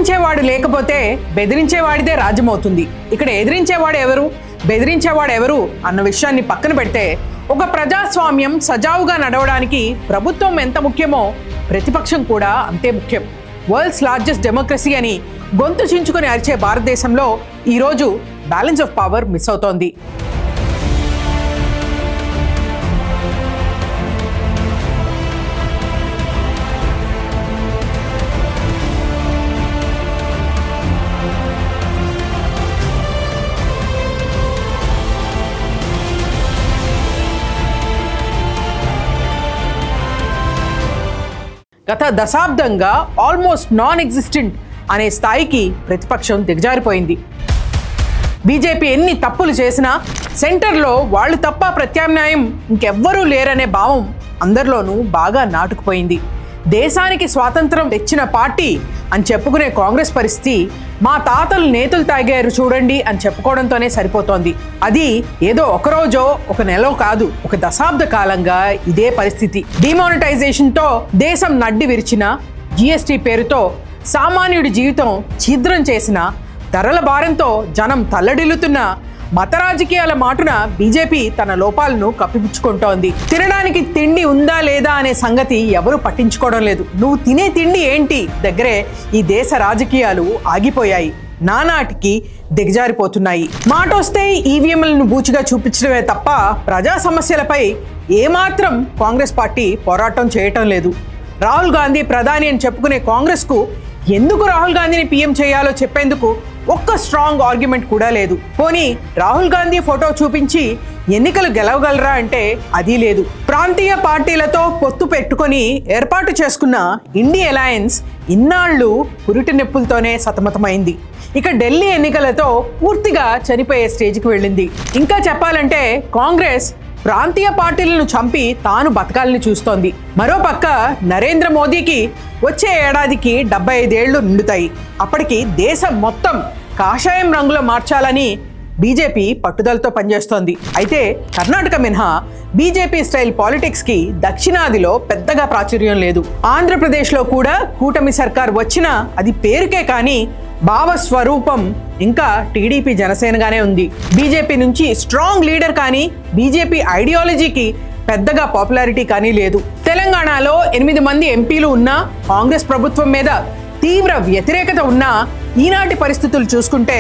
ఎదిరించేవాడు లేకపోతే బెదిరించేవాడిదే రాజ్యమవుతుంది. ఇక్కడ ఎదిరించేవాడు ఎవరు, బెదిరించేవాడు ఎవరు అన్న విషయాన్ని పక్కన పెడితే ఒక ప్రజాస్వామ్యం సజావుగా నడవడానికి ప్రభుత్వం ఎంత ముఖ్యమో ప్రతిపక్షం కూడా అంతే ముఖ్యం. వరల్డ్స్ లార్జెస్ట్ డెమోక్రసీ అని గొంతు చించుకొని అరిచే భారతదేశంలో ఈరోజు బ్యాలెన్స్ ఆఫ్ పవర్ మిస్ అవుతోంది. గత దశాబ్దంగా ఆల్మోస్ట్ నాన్ ఎగ్జిస్టెంట్ అనే స్థాయికి ప్రతిపక్షం దిగజారిపోయింది. బీజేపీ ఎన్ని తప్పులు చేసినా సెంటర్లో వాళ్ళు తప్ప ప్రత్యామ్నాయం ఇంకెవ్వరూ లేరనే భావం అందరిలోనూ బాగా నాటుకుపోయింది. దేశానికి స్వాతంత్రం తెచ్చిన పార్టీ అని చెప్పుకునే కాంగ్రెస్ పరిస్థితి మా తాతలు నేతలు తాగారు చూడండి అని చెప్పుకోవడంతోనే సరిపోతోంది. అది ఏదో ఒక రోజో ఒక నెలో కాదు, ఒక దశాబ్ద కాలంగా ఇదే పరిస్థితి. డిమానిటైజేషన్తో దేశం నడ్డి విరిచిన, జిఎస్టీ పేరుతో సామాన్యుడి జీవితం ఛిద్రం చేసిన, ధరల భారంతో జనం తల్లడిల్లుతున్న, మత రాజకీయాల మాటున బీజేపీ తన లోపాలను కప్పిపుచ్చుకుంటోంది. తినడానికి తిండి ఉందా లేదా అనే సంగతి ఎవరూ పట్టించుకోవడం లేదు. నువ్వు తినే తిండి ఏంటి దగ్గరే ఈ దేశ రాజకీయాలు ఆగిపోయాయి, నానాటికి దిగజారిపోతున్నాయి. మాటొస్తే ఈవీఎంలను బూచిగా చూపించడమే తప్ప ప్రజా సమస్యలపై ఏమాత్రం కాంగ్రెస్ పార్టీ పోరాటం చేయటం లేదు. రాహుల్ గాంధీ ప్రధాని అని చెప్పుకునే కాంగ్రెస్కు ఎందుకు రాహుల్ గాంధీని పీఎం చేయాలో చెప్పేందుకు ఒక్క స్ట్రాంగ్ ఆర్గ్యుమెంట్ కూడా లేదు. పోనీ రాహుల్ గాంధీ ఫోటో చూపించి ఎన్నికలు గెలవగలరా అంటే అది లేదు. ప్రాంతీయ పార్టీలతో పొత్తు పెట్టుకొని ఏర్పాటు చేసుకున్న ఇండి అలయన్స్ ఇన్నాళ్లు పురిటి నొప్పులతోనే సతమతమైంది. ఇక ఢిల్లీ ఎన్నికలతో పూర్తిగా చనిపోయే స్టేజ్కి వెళ్ళింది. ఇంకా చెప్పాలంటే కాంగ్రెస్ ప్రాంతీయ పార్టీలను చంపి తాను బతకాలని చూస్తోంది. మరోపక్క నరేంద్ర మోదీకి వచ్చే ఏడాదికి 75 ఏళ్లు నిండుతాయి. అప్పటికి దేశం మొత్తం కాషాయం రంగులో మార్చాలని బీజేపీ పట్టుదలతో పనిచేస్తోంది. అయితే కర్ణాటక మినహా బీజేపీ స్టైల్ పాలిటిక్స్కి దక్షిణాదిలో పెద్దగా ప్రాచుర్యం లేదు. ఆంధ్రప్రదేశ్లో కూడా కూటమి సర్కార్ వచ్చినా అది పేరుకే కానీ భావస్వరూపం ఇంకా టీడీపీ జనసేనగానే ఉంది. బీజేపీ నుంచి స్ట్రాంగ్ లీడర్ కానీ బీజేపీ ఐడియాలజీకి పెద్దగా పాపులారిటీ కానీ లేదు. తెలంగాణలో 8 మంది ఎంపీలు ఉన్నా కాంగ్రెస్ ప్రభుత్వం మీద తీవ్ర వ్యతిరేకత ఉన్నా ఈనాటి పరిస్థితులు చూసుకుంటే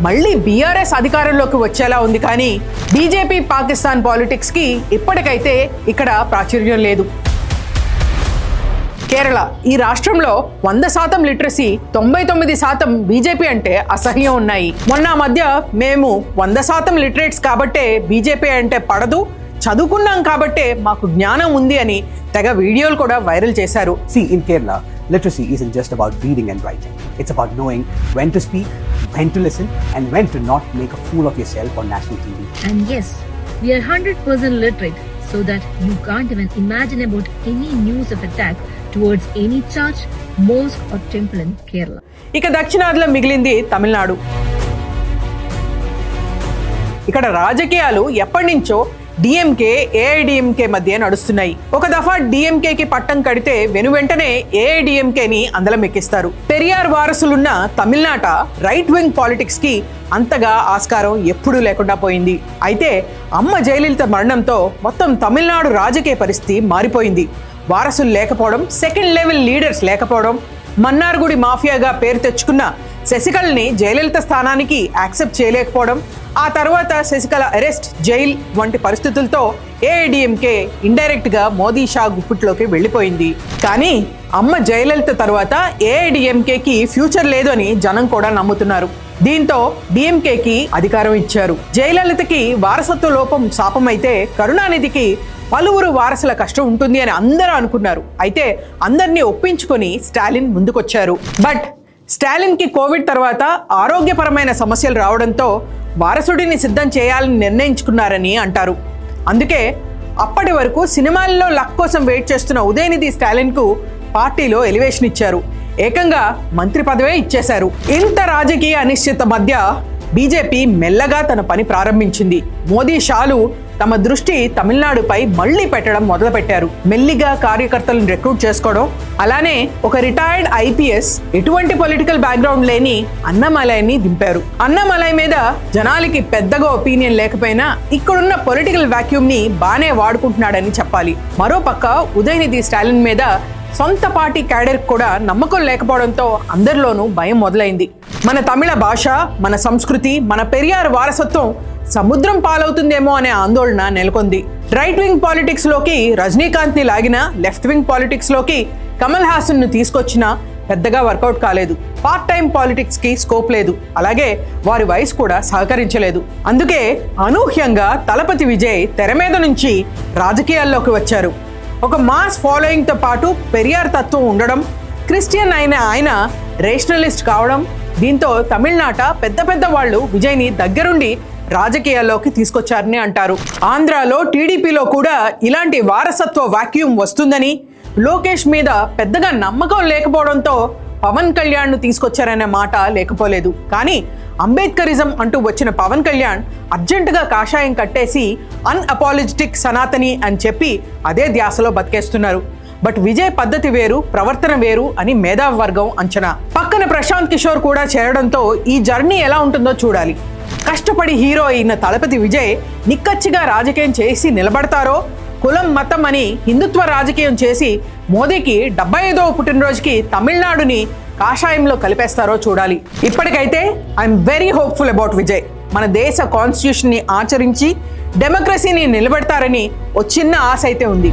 మళ్ళీ బీఆర్ఎస్ అధికారంలోకి వచ్చేలా ఉంది. కానీ బీజేపీ పాకిస్తాన్ పాలిటిక్స్కి ఇప్పటికైతే ఇక్కడ ప్రాచుర్యం లేదు. కేరళ ఈ రాష్ట్రంలో 100% లిటరసీ, 99% బీజేపీ అంటే అసహ్యం ఉన్నాయి. మొన్న మధ్య మేము 100% లిటరేట్స్ కాబట్టే బీజేపీ అంటే పడదు, చదువుకున్నాం కాబట్టే మాకు జ్ఞానం ఉంది అని తెగ వీడియోలు కూడా వైరల్ చేశారు. See, in Kerala, literacy isn't just about reading and writing. It's about knowing when to speak, when to listen, and when to not make a fool of yourself on national TV. And yes, we are 100% literate, so that you can't even imagine about any news of attack towards any church, mosque or temple in Kerala. ఇక దక్షిణాదిలో మిగిలింది తమిళనాడు. ఇక్కడ రాజకీయాలు ఎప్పటి నుంచో DMK AIADMK మధ్య నడుస్తున్నాయి. ఒక దఫా డిఎంకేకి పట్టం కడితే వెనువెంటనే ఏఐడిఎంకేని అందలం ఎక్కిస్తారు. పెరియార్ వారసులున్న తమిళనాట రైట్ వింగ్ పాలిటిక్స్ కి అంతగా ఆస్కారం ఎప్పుడూ లేకుండా పోయింది. అయితే అమ్మ జయలలిత మరణంతో మొత్తం తమిళనాడు రాజకీయ పరిస్థితి మారిపోయింది. వారసులు లేకపోవడం, సెకండ్ లెవెల్ లీడర్స్ లేకపోవడం, మన్నార్గుడి మాఫియాగా పేరు తెచ్చుకున్న శశికళని జయలలిత స్థానానికి యాక్సెప్ట్ చేయలేకపోవడం, ఆ తర్వాత శశికళ అరెస్ట్, జైల్ వంటి పరిస్థితులతో ఏఐడిఎంకే ఇండైరెక్ట్ గా మోదీ షా గుప్పిట్లోకి వెళ్ళిపోయింది. కానీ అమ్మ జయలలిత తర్వాత ఏఐడిఎంకేకి ఫ్యూచర్ లేదు అని జనం కూడా నమ్ముతున్నారు. దీంతో డిఎంకేకి అధికారం ఇచ్చారు. జయలలితకి వారసత్వ లోపం శాపమైతే కరుణానిధికి పలువురు వారసుల కష్టం ఉంటుంది అని అందరూ అనుకున్నారు. అయితే అందరినీ ఒప్పించుకొని స్టాలిన్ ముందుకొచ్చారు. బట్ స్టాలిన్కి కోవిడ్ తర్వాత ఆరోగ్యపరమైన సమస్యలు రావడంతో వారసుడిని సిద్ధం చేయాలని నిర్ణయించుకున్నారని అంటారు. అందుకే అప్పటి వరకు సినిమాల్లో లక్ కోసం వెయిట్ చేస్తున్న ఉదయనిధి స్టాలిన్కు పార్టీలో ఎలివేషన్ ఇచ్చారు. ఏకంగా మంత్రి పదవే ఇచ్చేశారు. ఇంత రాజకీయ అనిశ్చిత మధ్య బీజేపీ మెల్లగా తన పని ప్రారంభించింది. మోదీ షాలు తమ దృష్టి తమిళనాడుపై మళ్లీ పెట్టడం మొదలుపెట్టారు. మెల్లిగా కార్యకర్తలను రిక్రూట్ చేసుకోవడం, అలానే ఒక రిటైర్డ్ ఐపీఎస్ ఎటువంటి పొలిటికల్ బ్యాక్గ్రౌండ్ లేని అన్నామలైని దింపారు. అన్నామలై మీద జనాలకి పెద్దగా ఒపీనియన్ లేకపోయినా ఇక్కడున్న పొలిటికల్ వాక్యూమ్ ని బానే వాడుకుంటున్నాడని చెప్పాలి. మరోపక్క ఉదయనిధి స్టాలిన్ మీద సొంత పార్టీ క్యాడర్ కూడా నమ్మకం లేకపోవడంతో అందరిలోనూ భయం మొదలైంది. మన తమిళ భాష, మన సంస్కృతి, మన పెరియార్ వారసత్వం సముద్రం పాలవుతుందేమో అనే ఆందోళన నెలకొంది. రైట్ వింగ్ పాలిటిక్స్ లోకి రజనీకాంత్ ని లాగినా, లెఫ్ట్ వింగ్ పాలిటిక్స్ లోకి కమల్ హాసన్ ను తీసుకొచ్చినా పెద్దగా వర్కౌట్ కాలేదు. పార్ట్ టైం పాలిటిక్స్ కి స్కోప్ లేదు, అలాగే వారి వయసు కూడా సహకరించలేదు. అందుకే అనూహ్యంగా తలపతి విజయ్ తెర మీద నుంచి రాజకీయాల్లోకి వచ్చారు. ఒక మాస్ ఫాలోయింగ్తో పాటు పెరియార్ తత్వం ఉండడం, క్రిస్టియన్ అయిన ఆయన రేషనలిస్ట్ కావడం, దీంతో తమిళనాట పెద్ద పెద్ద వాళ్ళు విజయ్ని దగ్గరుండి రాజకీయాల్లోకి తీసుకొచ్చారని అంటారు. ఆంధ్రాలో టీడీపీలో కూడా ఇలాంటి వారసత్వ వాక్యూమ్ వస్తుందని, లోకేష్ మీద పెద్దగా నమ్మకం లేకపోవడంతో పవన్ కళ్యాణ్ ను తీసుకొచ్చారనే మాట లేకపోలేదు. కానీ అంబేద్కరిజం అంటూ వచ్చిన పవన్ కళ్యాణ్ అర్జెంటుగా కాషాయం కట్టేసి అన్అపాలజెటిక్ సనాతని అని చెప్పి అదే ధ్యాసలో బతికేస్తున్నారు. బట్ విజయ్ పద్ధతి వేరు, ప్రవర్తన వేరు అని మేధావి వర్గం అంచనా. పక్కన ప్రశాంత్ కిషోర్ కూడా చేరడంతో ఈ జర్నీ ఎలా ఉంటుందో చూడాలి. కష్టపడి హీరో అయిన తలపతి విజయ్ నిక్కచ్చిగా రాజకీయం చేసి నిలబడతారో, కులం మతం అని హిందుత్వ రాజకీయం చేసి మోదీకి 75వ పుట్టినరోజుకి తమిళనాడుని కాషాయంలో కలిపేస్తారో చూడాలి. ఇప్పటికైతే I'm very hopeful about Vijay. మన దేశ కాన్స్టిట్యూషన్ ని ఆచరించి డెమోక్రసీని నిలబెడతారని ఓ చిన్న ఆశ అయితే ఉంది.